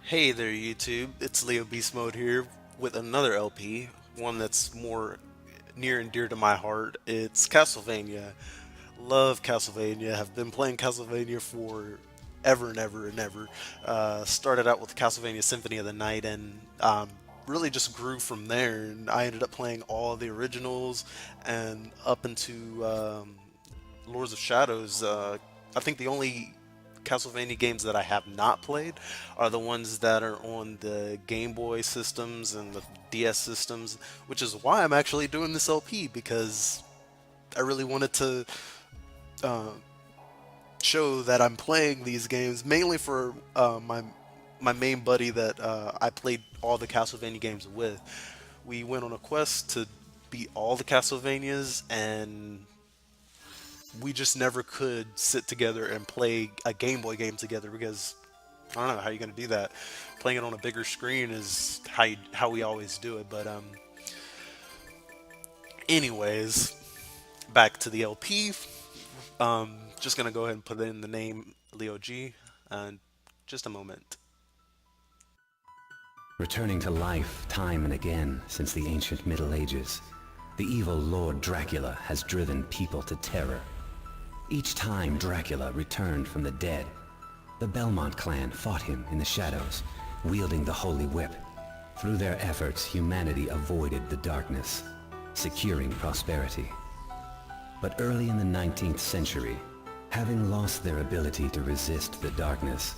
Hey there, YouTube. It's Leo Beastmode here with another LP, one that's more near and dear to my heart. It's Castlevania. Love Castlevania. Have been playing Castlevania for ever and ever and ever. Started out with Castlevania Symphony of the Night and really just grew from there. And I ended up playing all of the originals and up into Lords of Shadows. I think the only Castlevania games that I have not played are the ones that are on the Game Boy systems and the DS systems, which is why I'm actually doing this LP because I really wanted to uh, show that I'm playing these games mainly for my main buddy that I played all the Castlevania games with. We went on a quest to beat all the Castlevanias, and we just never could sit together and play a Game Boy game together because I don't know how you're gonna do that. Playing it on a bigger screen is how we always do it. But anyways, back to the LP. Just gonna go ahead and put in the name Leo G. And just a moment. Returning to life time and again since the ancient Middle Ages, the evil Lord Dracula has driven people to terror. Each time Dracula returned from the dead, the Belmont clan fought him in the shadows, wielding the Holy Whip. Through their efforts, humanity avoided the darkness, securing prosperity. But early in the 19th century, having lost their ability to resist the darkness,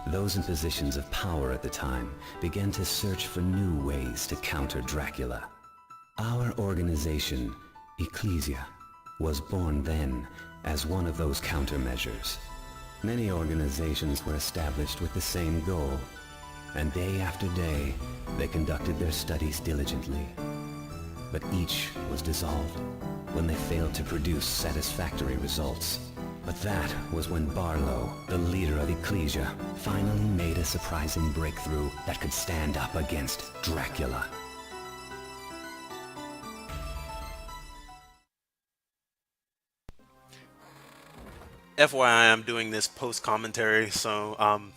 those in positions of power at the time began to search for new ways to counter Dracula. Our organization, Ecclesia, was born then as one of those countermeasures. Many organizations were established with the same goal, and day after day, they conducted their studies diligently. But each was dissolved when they failed to produce satisfactory results. But that was when Barlow, the leader of Ecclesia, finally made a surprising breakthrough that could stand up against Dracula. FYI, I'm doing this post commentary, so I'm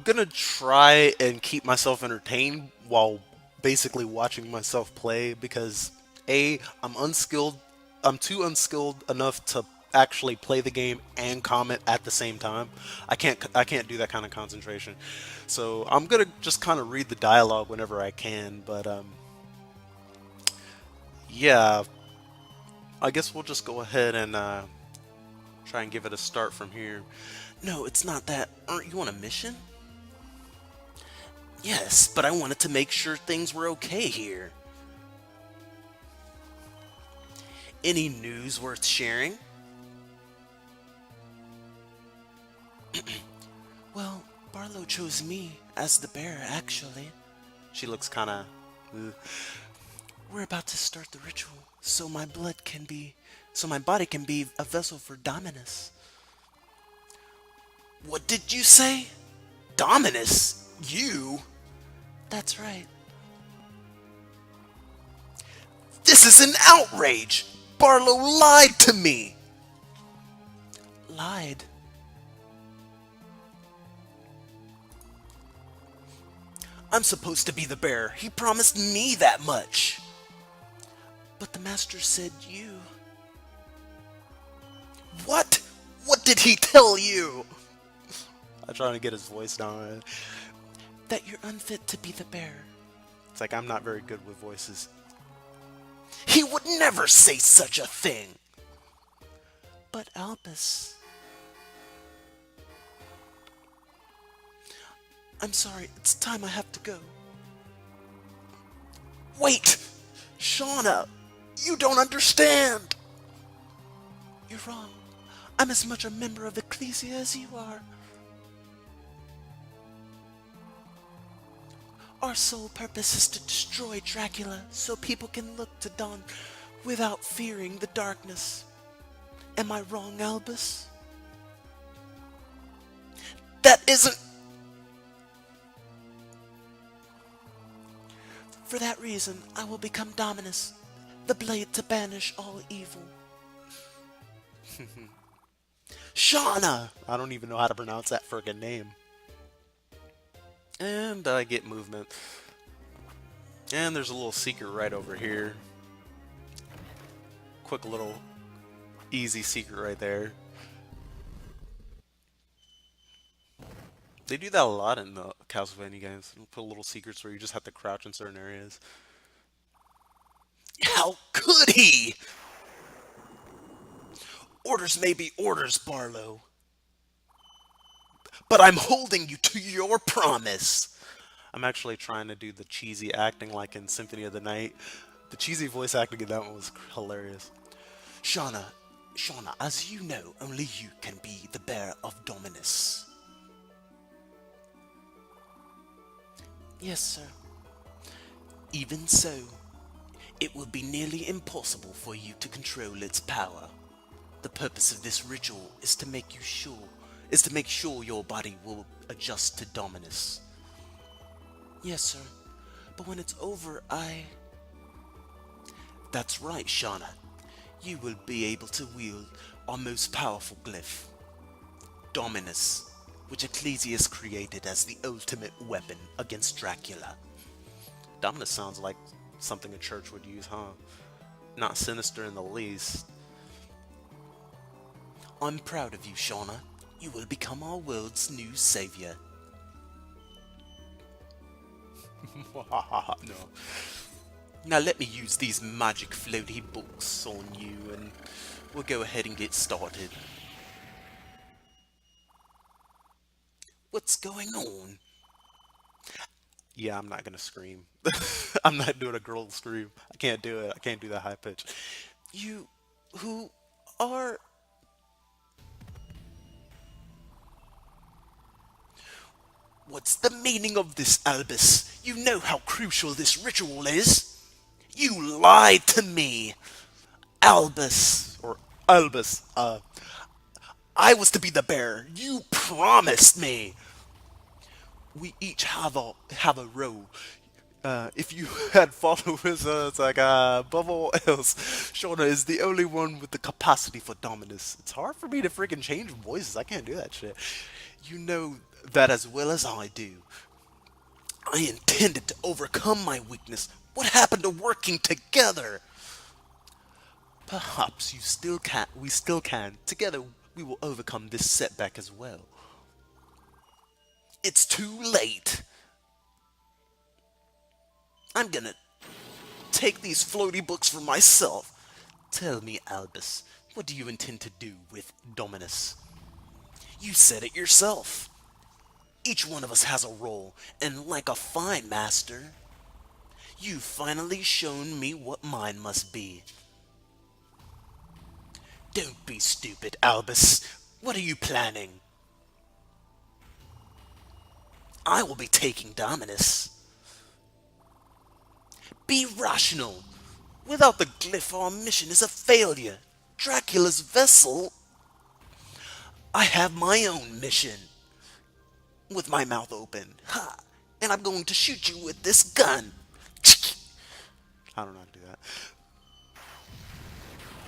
gonna try and keep myself entertained while basically watching myself play because I'm unskilled. I'm too unskilled enough to actually play the game and comment at the same time. I can't do that kind of concentration. So I'm gonna just kind of read the dialogue whenever I can. But yeah, I guess we'll just go ahead and try and give it a start from here. No, it's not that. Aren't you on a mission? Yes, but I wanted to make sure things were okay here. Any news worth sharing? Well, Barlow chose me as the bearer, actually. She looks kind of. We're about to start the ritual, so my body can be a vessel for Dominus. What did you say? Dominus? You? That's right. This is an outrage! Barlow lied to me! Lied? I'm supposed to be the bearer. He promised me that much. But the master said you. What? What did he tell you? I'm trying to get his voice down. That you're unfit to be the bearer. It's like I'm not very good with voices. He would never say such a thing. But Albus. I'm sorry, it's time I have to go. Wait! Shauna! You don't understand! You're wrong. I'm as much a member of Ecclesia as you are. Our sole purpose is to destroy Dracula so people can look to Dawn without fearing the darkness. Am I wrong, Albus? That isn't... For that reason, I will become Dominus, the blade to banish all evil. Shauna! I don't even know how to pronounce that friggin' name. And I get movement. And there's a little secret right over here. Quick little easy secret right there. They do that a lot in the Castlevania games. They'll put little secrets where you just have to crouch in certain areas. How could he? Orders may be orders, Barlow, but I'm holding you to your promise. I'm actually trying to do the cheesy acting like in Symphony of the Night. The cheesy voice acting in that one was hilarious. Shauna, Shauna, as you know, only you can be the bearer of Dominus. Yes, sir. Even so, it will be nearly impossible for you to control its power. The purpose of this ritual is to make sure your body will adjust to Dominus. Yes, sir. But when it's over, That's right, Shauna. You will be able to wield our most powerful glyph, Dominus, which Ecclesia has created as the ultimate weapon against Dracula. Dominus sounds like something a church would use, huh? Not sinister in the least. I'm proud of you, Shauna. You will become our world's new savior. No. Now let me use these magic floaty books on you and we'll go ahead and get started. What's going on? Yeah, I'm not gonna scream. I'm not doing a girl scream. I can't do it. I can't do that high pitch. You, who are... What's the meaning of this, Albus? You know how crucial this ritual is. You lied to me. Albus, or Albus, I was to be the bearer. You promised me. We each have a role. If you had followers, it's like, above all else, Shauna is the only one with the capacity for dominance. It's hard for me to freaking change voices. I can't do that shit. You know that as well as I do. I intended to overcome my weakness. What happened to working together? Perhaps we still can. Together, we will overcome this setback as well. It's too late. I'm gonna take these floaty books for myself. Tell me, Albus, what do you intend to do with Dominus? You said it yourself. Each one of us has a role, and like a fine master, you've finally shown me what mine must be. Don't be stupid, Albus. What are you planning? I will be taking Dominus. Be rational. Without the glyph, our mission is a failure. Dracula's vessel. I have my own mission. With my mouth open. Ha! And I'm going to shoot you with this gun. I don't know how to do that.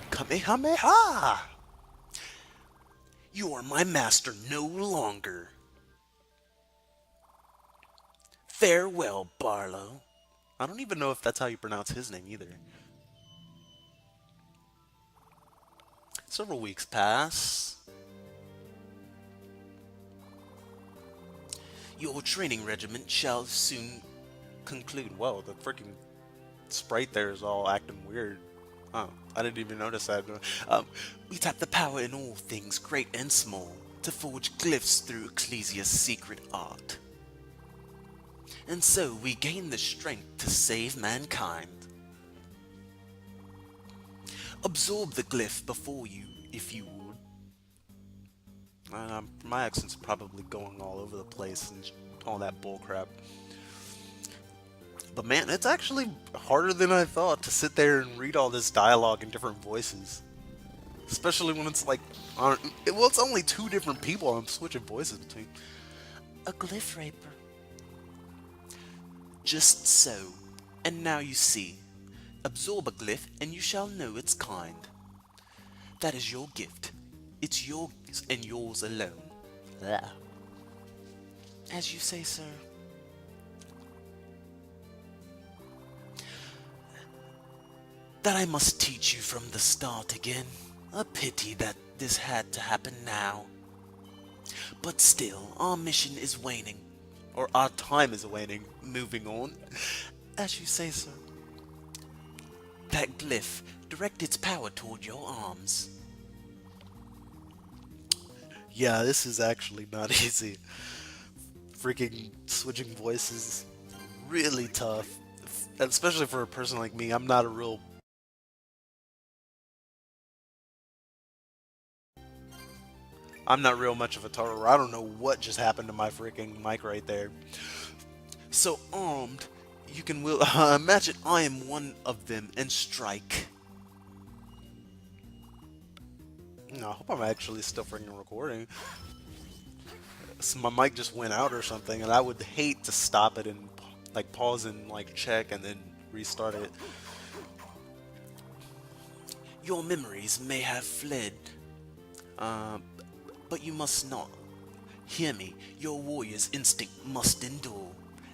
Kamehameha! You are my master no longer. Farewell, Barlow. I don't even know if that's how you pronounce his name either. Several weeks pass. Your training regiment shall soon conclude. Whoa, the freaking sprite there is all acting weird. Oh, I didn't even notice that. We tap the power in all things, great and small, to forge glyphs through Ecclesia's secret art. And so we gain the strength to save mankind. Absorb the glyph before you, if you would. My accent's probably going all over the place and all that bullcrap. But man, it's actually harder than I thought to sit there and read all this dialogue in different voices. Especially when it's like, well, it's only two different people I'm switching voices between. A glyph raper. Just so. And now you see. Absorb a glyph and you shall know its kind. That is your gift. It's yours and yours alone. Blah. As you say, sir. that I must teach you from the start again. A pity that this had to happen now. But still, our mission is waning. Or our time is waning. Moving on. As you say, sir. That glyph, direct its power toward your arms. Yeah, this is actually not easy. Freaking switching voices, really tough. Especially for a person like me, I'm not real much of a turtle. I don't know what just happened to my freaking mic right there. So armed, you can will imagine I am one of them and strike. No, I hope I'm actually still freaking recording. So my mic just went out or something, and I would hate to stop it and like pause and like check and then restart it. Your memories may have fled, uh, but you must not. Hear me, your warrior's instinct must endure.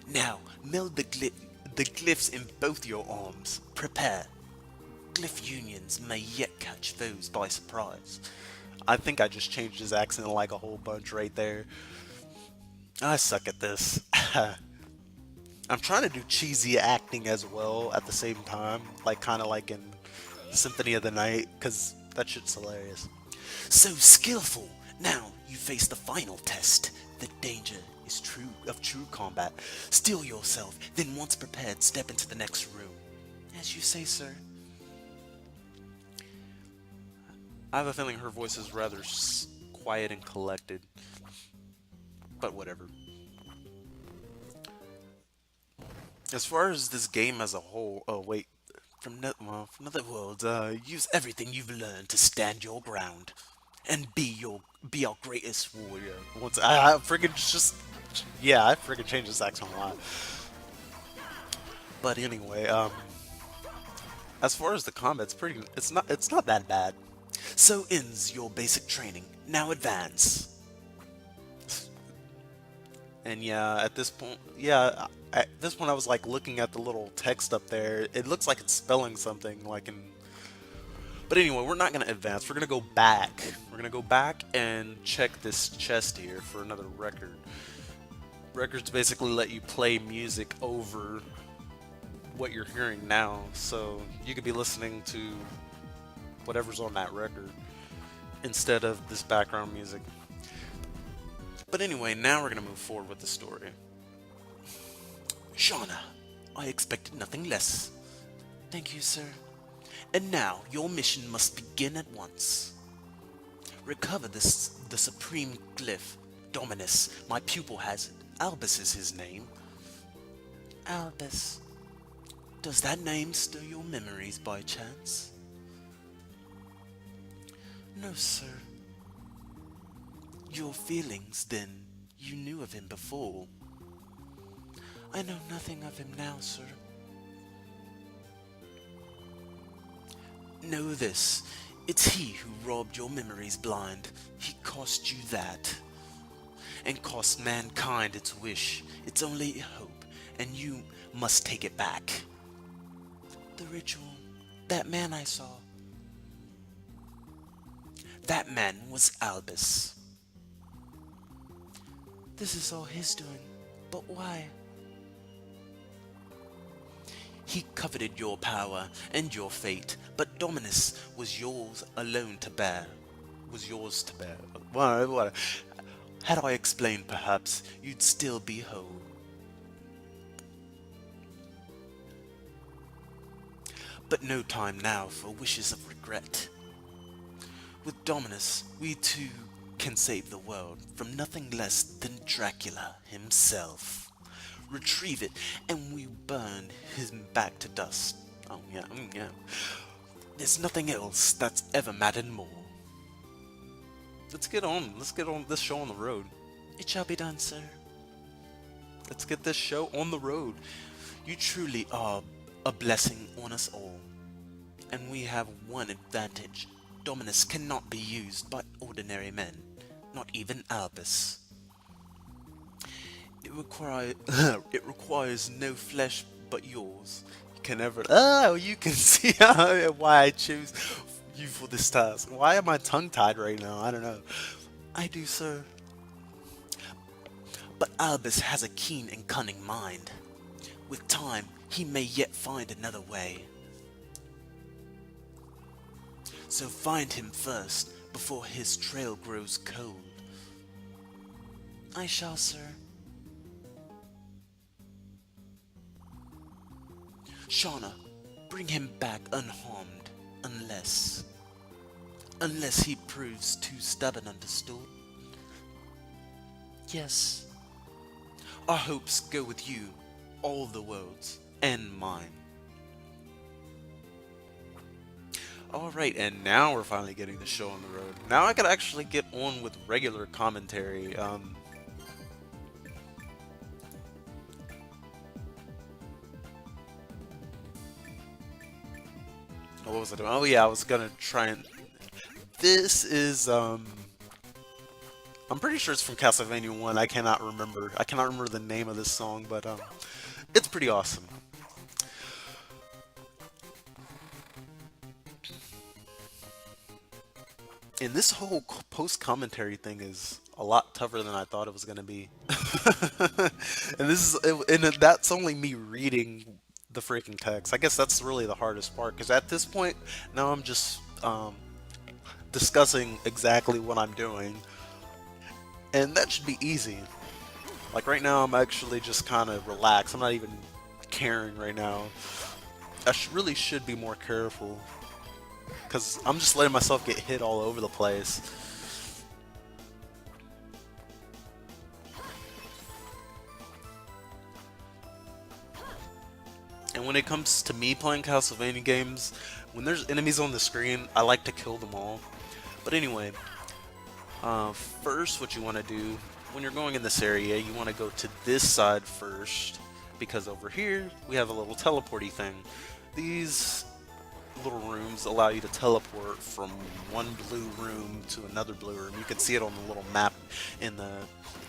Now, meld the glyphs in both your arms. Prepare. Glyph unions may yet catch foes by surprise. I think I just changed his accent like a whole bunch right there. I suck at this. I'm trying to do cheesy acting as well at the same time, like kind of like in Symphony of the Night, because that shit's hilarious. So skillful! Now you face the final test. The danger is true combat. Steel yourself, then once prepared, step into the next room. As you say, sir. I have a feeling her voice is rather quiet and collected. But whatever. As far as this game as a whole, oh wait, from another world, use everything you've learned to stand your ground, and be our greatest warrior. Once I freaking just, yeah, I freaking changed this accent a lot. But anyway, as far as the combat's it's not that bad. So ends your basic training. Now advance. And yeah, at this point, I was like looking at the little text up there. It looks like it's spelling something like in. But anyway, we're not gonna advance. We're gonna go back. We're gonna go back and check this chest here for another record. Records basically let you play music over what you're hearing now, so you could be listening to whatever's on that record instead of this background music. But anyway, now we're gonna move forward with the story. Shauna, I expected nothing less. Thank you, sir. And now, your mission must begin at once. Recover the supreme glyph, Dominus. My pupil has it. Albus is his name. Albus. Does that name stir your memories by chance? No, sir. Your feelings, then. You knew of him before. I know nothing of him now, sir. Know this. It's he who robbed your memories blind. He cost you that. And cost mankind its wish, its only hope, and you must take it back. The ritual. That man I saw. That man was Albus. This is all his doing, but why? He coveted your power and your fate, but Dominus was yours alone to bear. Was yours to bear. What? Had I explained, perhaps, you'd still be whole. But no time now for wishes of regret. With Dominus, we too can save the world from nothing less than Dracula himself. Retrieve it, and we burn him back to dust. Oh yeah. There's nothing else that's ever mattered more. Let's get on this show on the road. It shall be done, sir. Let's get this show on the road. You truly are a blessing on us all. And we have one advantage. Dominus cannot be used by ordinary men, not even Albus. It requires no flesh but yours. can ever. Oh, you can see why I choose you for this task. Why am I tongue tied right now? I don't know. I do, sir. But Albus has a keen and cunning mind. With time, he may yet find another way. So find him first, before his trail grows cold. I shall, sir. Shauna, bring him back unharmed, unless he proves too stubborn, understood? Yes. Our hopes go with you, all the world's, and mine. Alright, and now we're finally getting the show on the road. Now I can actually get on with regular commentary. What was I doing? Oh yeah, I was gonna try and... This is, I'm pretty sure it's from Castlevania 1. I cannot remember. I cannot remember the name of this song, but, it's pretty awesome. And this whole post-commentary thing is a lot tougher than I thought it was gonna be. And that's only me reading the freaking text. I guess that's really the hardest part, because at this point, now I'm just discussing exactly what I'm doing, and that should be easy. Like right now, I'm actually just kind of relaxed. I'm not even caring right now. I really should be more careful, because I'm just letting myself get hit all over the place. And when it comes to me playing Castlevania games, when there's enemies on the screen, I like to kill them all. But anyway, first what you want to do, when you're going in this area, you want to go to this side first, because over here, we have a little teleporty thing. These little rooms allow you to teleport from one blue room to another blue room. You can see it on the little map in the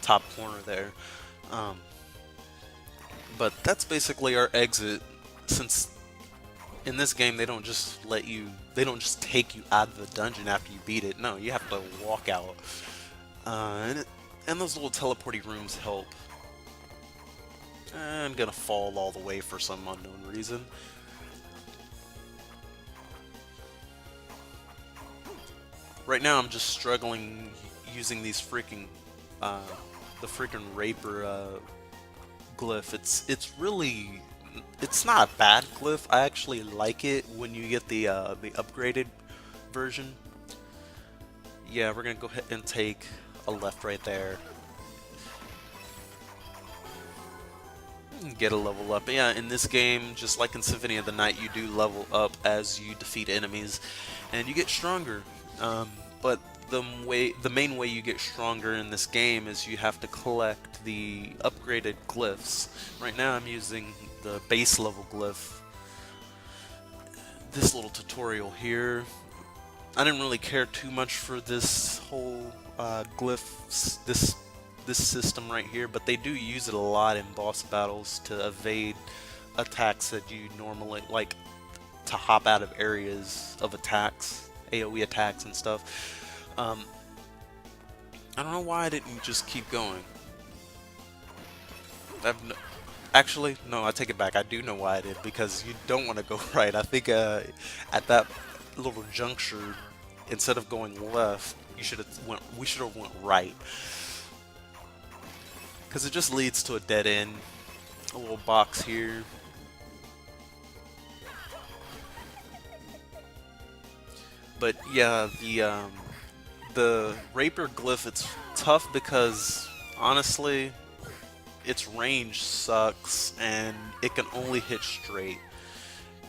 top corner there. But that's basically our exit, since in this game they don't just take you out of the dungeon after you beat it. No, you have to walk out. And those little teleporty rooms help. I'm gonna fall all the way for some unknown reason. Right now I'm just struggling using these freaking the freaking Raper glyph. It's not a bad glyph. I actually like it when you get the upgraded version. Yeah, we're gonna go ahead and take a left right there. Get a level up. Yeah, in this game, just like in Symphony of the Night, you do level up as you defeat enemies, and you get stronger. But the main way you get stronger in this game is you have to collect the upgraded glyphs. Right now I'm using the base level glyph. This little tutorial here, I didn't really care too much for this whole glyphs, this system right here, but they do use it a lot in boss battles to evade attacks that you normally, like to hop out of areas of attacks, AoE attacks and stuff. I don't know why I didn't just keep going. Actually, no, I take it back. I do know why I did, because you don't want to go right. I think at that little juncture, instead of going left, we should have went right. Because it just leads to a dead end. A little box here. But yeah, the Raper glyph, it's tough because honestly, its range sucks and it can only hit straight.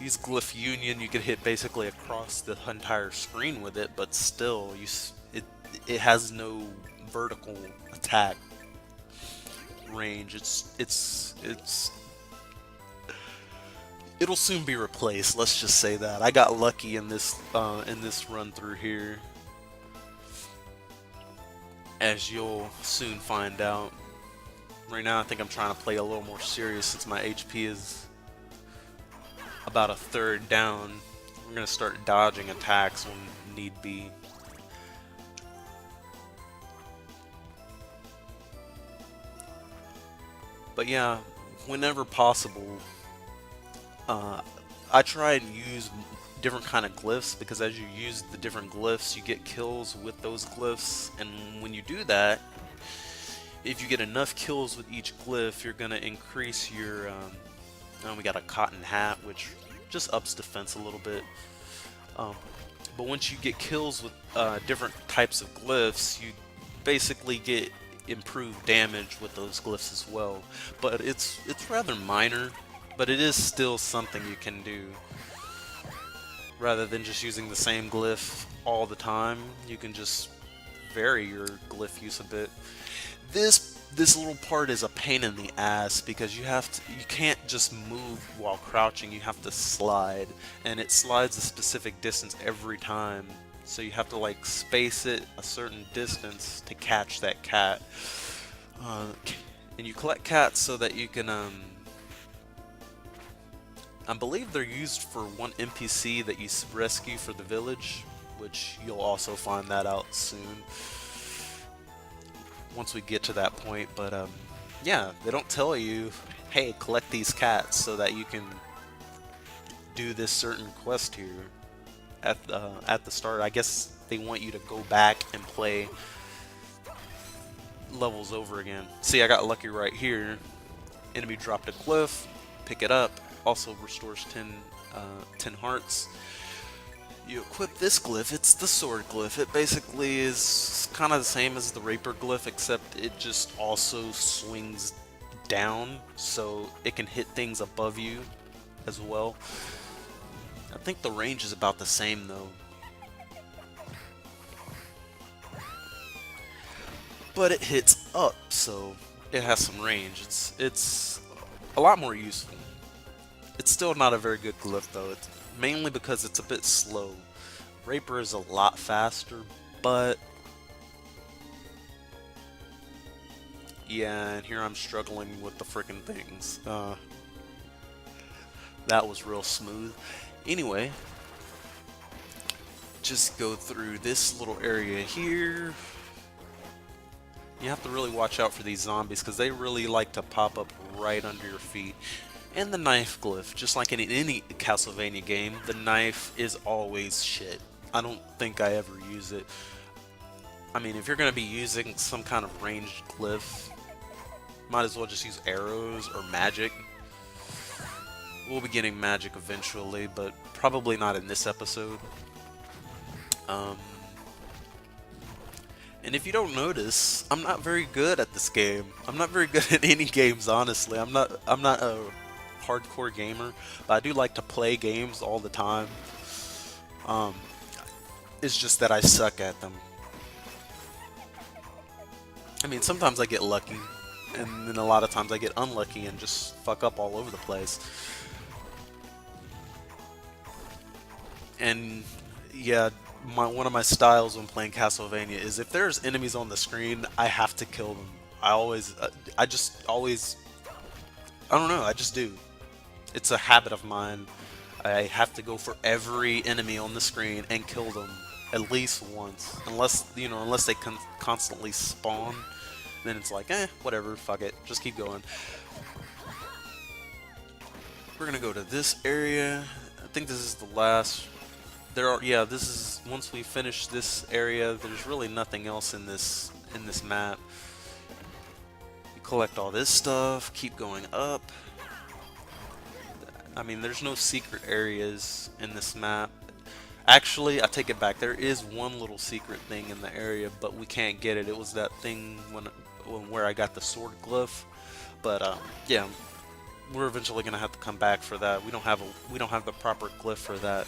Use Glyph Union, you can hit basically across the entire screen with it, but still, it has no vertical attack range. It'll soon be replaced. Let's just say that. I got lucky in this run through here, as you'll soon find out. Right now, I think I'm trying to play a little more serious since my HP is about a third down, we're gonna start dodging attacks when need be. But yeah, whenever possible, uh, I try and use different kind of glyphs, because as you use the different glyphs, you get kills with those glyphs, and when you do that, if you get enough kills with each glyph, you're gonna increase your. We got a cotton hat, which just ups defense a little bit. Um, but once you get kills with different types of glyphs, you basically get improved damage with those glyphs as well. But it's rather minor, but it is still something you can do. Rather than just using the same glyph all the time, you can just vary your glyph use a bit. This little part is a pain in the ass, because you can't just move while crouching, you have to slide, and it slides a specific distance every time. So you have to like space it a certain distance to catch that cat. And you collect cats so that you can I believe they're used for one NPC that you rescue for the village, which you'll also find that out soon once we get to that point. But yeah, they don't tell you, hey, collect these cats so that you can do this certain quest here at the start. I guess they want you to go back and play levels over again. See, I got lucky right here. Enemy dropped a glyph, pick it up. Also restores 10 hearts. You equip this glyph, it's the sword glyph. It basically is kind of the same as the rapier glyph, except it just also swings down, so it can hit things above you as well. I think the range is about the same though. But it hits up, so it has some range. It's a lot more useful. It's still not a very good glyph though, it's mainly because it's a bit slow. Rapier is a lot faster, but yeah, and here I'm struggling with the freaking things. That was real smooth. Anyway, just go through this little area here. You have to really watch out for these zombies, because they really like to pop up right under your feet. And the knife glyph, just like in any Castlevania game, the knife is always shit. I don't think I ever use it. I mean, if you're going to be using some kind of ranged glyph, might as well just use arrows or magic. We'll be getting magic eventually, but probably not in this episode. And if you don't notice, I'm not very good at this game. I'm not very good at any games, honestly. I'm not a hardcore gamer, but I do like to play games all the time. It's just that I suck at them. I mean, sometimes I get lucky, and then a lot of times I get unlucky and just fuck up all over the place. And yeah, one of my styles when playing Castlevania is, if there's enemies on the screen, I have to kill them. I don't know, I just do. It's a habit of mine. I have to go for every enemy on the screen and kill them at least once. Unless they constantly spawn, then it's like, whatever, fuck it, just keep going. We're gonna go to this area. I think this is the last. This is, once we finish this area, there's really nothing else in this map. You collect all this stuff, keep going up. I mean, there's no secret areas in this map. Actually, I take it back. There is one little secret thing in the area, but we can't get it. It was that thing where I got the sword glyph. But yeah, we're eventually gonna have to come back for that. We don't have the proper glyph for that.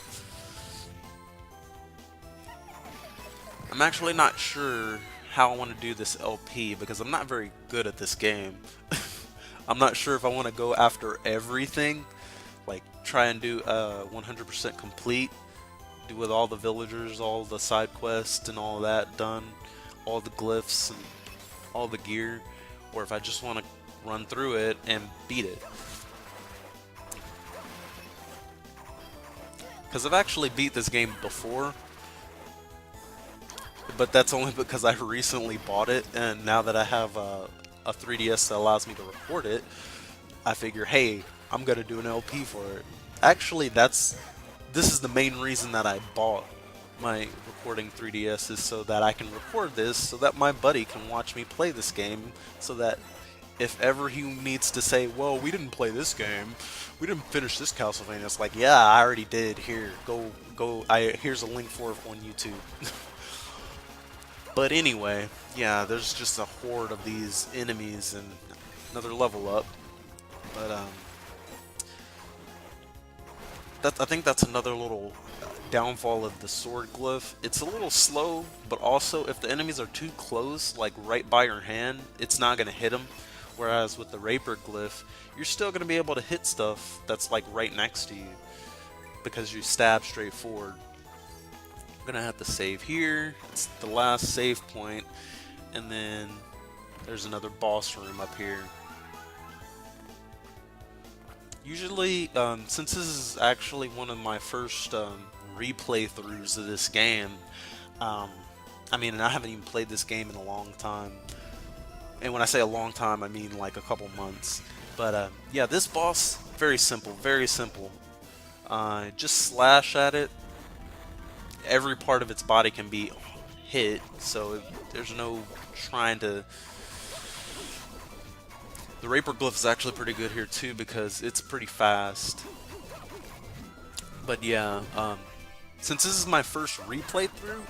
I'm actually not sure how I want to do this LP, because I'm not very good at this game. I'm not sure if I want to go after everything, like try and do 100% complete, do with all the villagers, all the side quests and all that done, all the glyphs and all the gear, or if I just want to run through it and beat it. because I've actually beat this game before, but that's only because I recently bought it, and now that I have a 3DS that allows me to record it, I figure, hey, I'm gonna do an LP for it. Actually, this is the main reason that I bought my recording 3DS, is so that I can record this, so that my buddy can watch me play this game, so that if ever he needs to say, well, we didn't play this game, we didn't finish this Castlevania, it's like, yeah, I already did. Here, here's a link for it on YouTube. But anyway, yeah, there's just a horde of these enemies and another level up. But I think that's another little downfall of the sword glyph. It's a little slow, but also if the enemies are too close, like right by your hand, it's not gonna hit them. Whereas with the Raper glyph, you're still gonna be able to hit stuff that's like right next to you because you stab straight forward. I'm gonna have to save here. It's the last save point, and then there's another boss room up here. Usually, since this is actually one of my first replay throughs of this game, I mean, and I haven't even played this game in a long time. And when I say a long time, I mean like a couple months. But yeah, this boss, very simple, very simple. Just slash at it. Every part of its body can be hit, so there's no trying to... The Raper glyph is actually pretty good here too because it's pretty fast. But yeah, since this is my first replay through,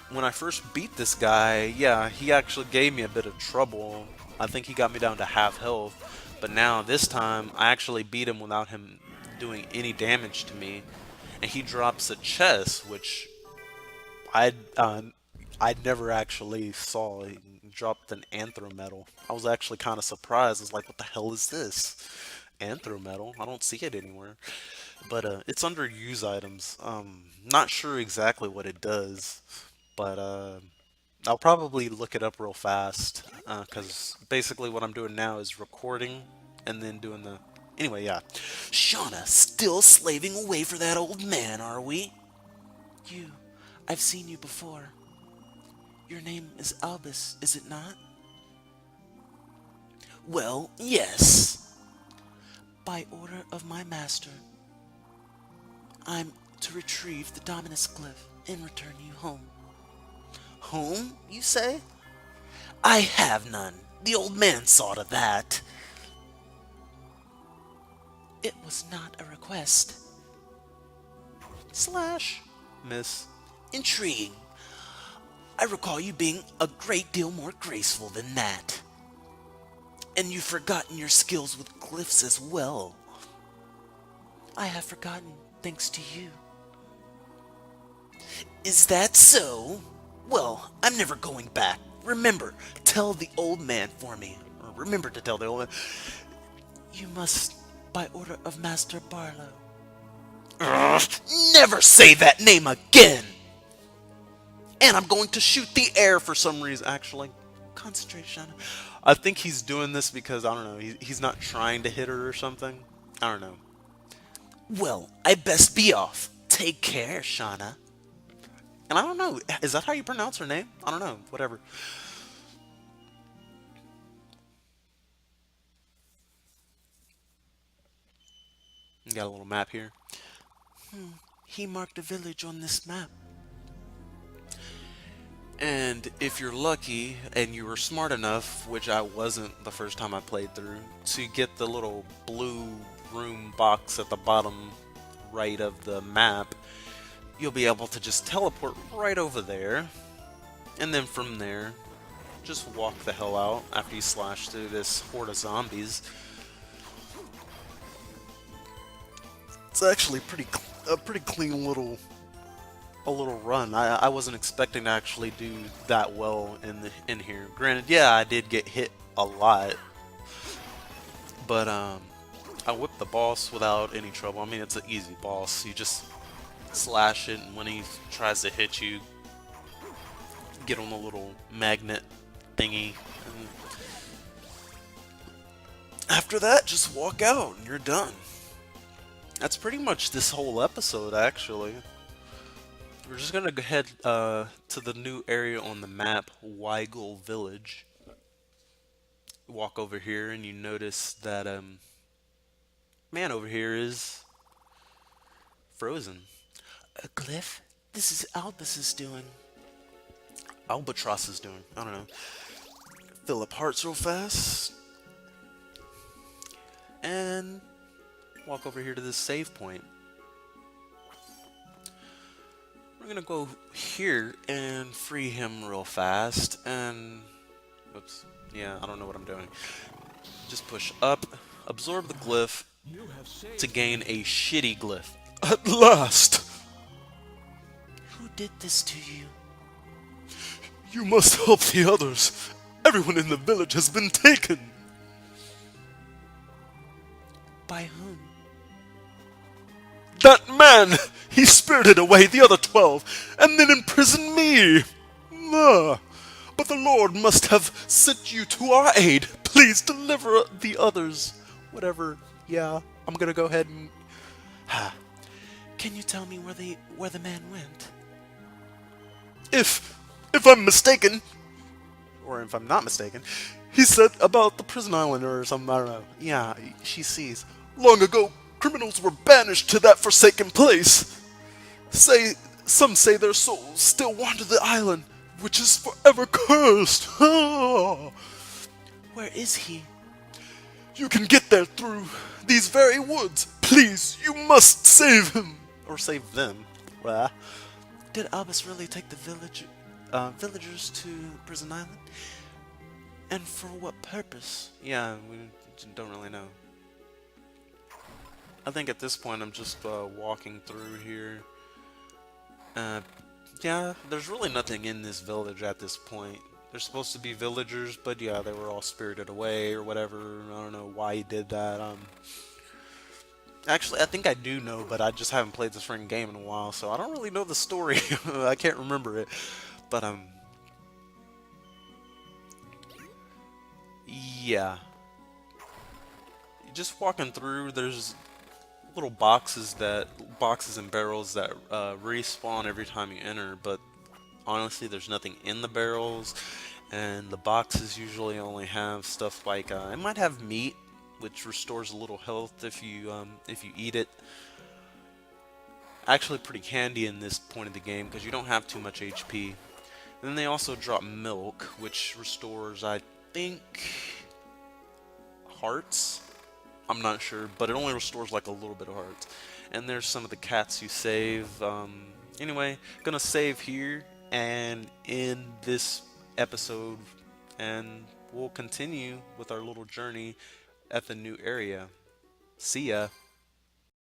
when I first beat this guy, yeah, he actually gave me a bit of trouble. I think he got me down to half health, but now this time I actually beat him without him doing any damage to me. And he drops a chest, which I never actually saw. He dropped an anthrometal. I was actually kind of surprised. I was like, what the hell is this? Anthrometal? I don't see it anywhere. But it's under use items. Not sure exactly what it does, but I'll probably look it up real fast, because basically what I'm doing now is recording and then doing the... Anyway, yeah. Shauna, still slaving away for that old man, are we? You. I've seen you before. Your name is Albus, is it not? Well, yes. By order of my master, I'm to retrieve the Dominus Glyph and return you home. Home, you say? I have none. The old man saw to that. It was not a request. Slash, miss. Intriguing. I recall you being a great deal more graceful than that. And you've forgotten your skills with glyphs as well. I have forgotten, thanks to you. Is that so? Well, I'm never going back. Remember, tell the old man for me. Or remember to tell the old man. You must, by order of Master Barlow. Never say that name again! And I'm going to shoot the air for some reason. Actually, concentrate, Shauna. I think he's doing this because, I don't know, he's not trying to hit her or something. I don't know. Well, I best be off. Take care, Shauna. And I don't know, is that how you pronounce her name? I don't know, whatever. You got a little map here. He marked a village on this map. And if you're lucky and you were smart enough, which I wasn't the first time I played through, to get the little blue room box at the bottom right of the map, you'll be able to just teleport right over there. And then from there, just walk the hell out after you slash through this horde of zombies. It's actually a pretty clean little run. I wasn't expecting to actually do that well in here. Granted, yeah, I did get hit a lot, but I whipped the boss without any trouble. I mean, it's an easy boss. You just slash it, and when he tries to hit you, get on the little magnet thingy, and after that, just walk out and you're done. That's pretty much this whole episode, actually. We're just gonna go head to the new area on the map, Weigel Village. Walk over here, and you notice that man over here is frozen. A glyph? This is Albus's doing. Albatross is doing. I don't know. Fill up hearts real fast. And walk over here to this save point. We're gonna go here and free him real fast. And... Whoops. Yeah, I don't know what I'm doing. Just push up. Absorb the glyph to gain a shitty glyph. At last! Who did this to you? You must help the others. Everyone in the village has been taken. By whom? That man! He spirited away the other 12, and then imprisoned me! Ah, but the Lord must have sent you to our aid. Please deliver the others. Whatever. Yeah, I'm gonna go ahead and... Can you tell me where the man went? If I'm mistaken, or if I'm not mistaken, he said about the prison island or something, I don't know. Yeah, she sees. Long ago, criminals were banished to that forsaken place. Some say their souls still wander the island, which is forever cursed. Where is he? You can get there through these very woods. Please, you must save him. Or save them. Did Albus really take the villagers to Prison Island? And for what purpose? Yeah, we don't really know. I think at this point I'm just walking through here. Yeah, there's really nothing in this village at this point. There's supposed to be villagers, but yeah, they were all spirited away or whatever. I don't know why he did that. Actually, I think I do know, but I just haven't played this freaking game in a while, so I don't really know the story. I can't remember it. But, yeah. Just walking through, there's little boxes and barrels that respawn every time you enter, but honestly, there's nothing in the barrels, and the boxes usually only have stuff like, it might have meat, which restores a little health if you eat it. Actually pretty handy in this point of the game because you don't have too much HP. And then they also drop milk, which restores, I think, hearts? I'm not sure, but it only restores like a little bit of hearts. And there's some of the cats you save. Anyway, gonna save here and end this episode, and we'll continue with our little journey at the new area. See ya.